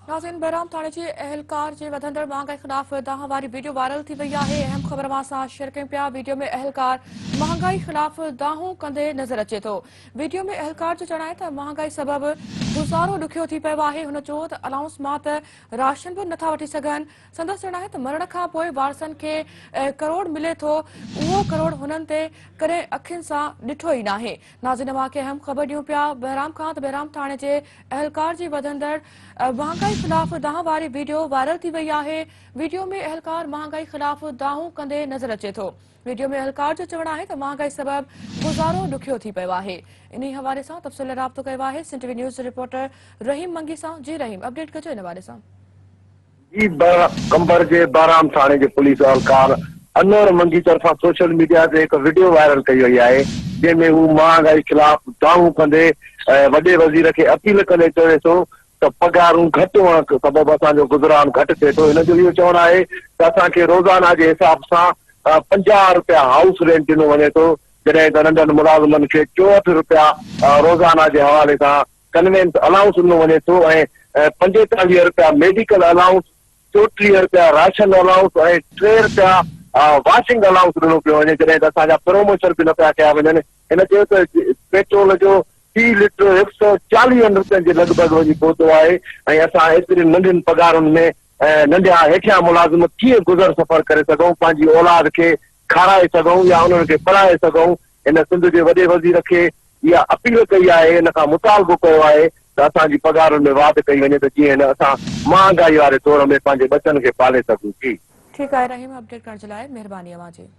नाज़रीन, बहराम थाणे जे अहलकार जे वधंदड़ महांगाई खिलाफ़ दाह वारी वीडियो वायरल थी वई आहे। अहम ख़बर मां असां शेयर कयूं पिया। वीडियो में अहलकार महांगाई खिलाफ़ दाहूं कंदे नज़र अचे थो। वीडियो में अहलकार जो चवणु आहे त महांगाई सबबि गुज़ारो ॾुखियो थी पियो आहे। हुन चयो त अलाउंस मां त राशन बि नथा वठी सघनि। संदसि चवणु आहे त मरण खां पोइ वारसनि खे करोड़ मिले थो, उहो करोड़ हुननि ते कॾहिं अखियुनि सां ॾिठो ई नाहे। नाज़रीन, तव्हांखे अहम ख़बर ॾियूं पिया बहराम खां त बहराम थाणे जे अहलकार जी वधंदड़ महांगाई खिलाफ़ दाह वारी वीडियो वायरल थी वई आहे। वीडियो में अहलकार महांगाई खिलाफ़ दाहूं कंदे नज़र अचे थो। वीडियो में अहलकार जो चवणु आहे त महांगाई सबबि गुज़ारो ॾुखियो थी पियो आहे। इन हवाले सां तफ़सील राब्तो कयो आहे सिंध टीवी न्यूज़ रिपोर्टर रहीम मंगी सां। जी रहीम, अपडेट कजो इन बारे सां। जी कंबर जे बहराम थाणे जे पुलिस एहलकार अनवर मंगी तरफ़ां सोशल मीडिया ते हिकु वीडियो वायरल कई वई आहे, जंहिंमें हू महांगाई खिलाफ़ दावूं कंदे वॾे वज़ीर खे अपील कंदे चवे थो त पगारूं घटि हुअण सबबि असांजो गुज़रान घटि थिए थो। हिन जो इहो चवणु आहे त असांखे रोज़ाना जे हिसाब सां 50 रुपया हाउस रेंट ॾिनो वञे थो, जॾहिं त नंढनि मुलाज़िमनि खे 64 रुपया रोज़ाना जे हवाले सां कन्वेंस अलाउंस ॾिनो वञे थो ऐं 45 रुपया मेडिकल अलाउंस, 34 रुपया राशन अलाउंस ऐं 3 रुपया वॉशिंग अलाउंस ॾिनो पियो वञे, जॾहिं त असांजा प्रमोशन बि न पिया कया वञनि। हिन चयो त पेट्रोल जो 30 लीटर 140 रुपयनि जे लॻभॻि वञी पहुतो आहे ऐं असां एतिरी नंढियुनि पगारुनि में नंढिया हेठियां मुलाज़िम कीअं गुज़र सफ़र करे सघूं, पंहिंजी औलाद खे खाराए सघूं या उन्हनि खे पढ़ाए सघूं। इन सिंध जे वॾे वज़ीर खे इहा अपील कई आहे, इन खां मुतालबो कयो आहे त असांजी पगारुनि में वाध कई वञे त जीअं असां महांगाई वारे दौर में पंहिंजे बचनि खे पाले सघूं। जी ठीकु आहे रहीम, अपडेट करण जे लाइ महिरबानी अव्हां जी।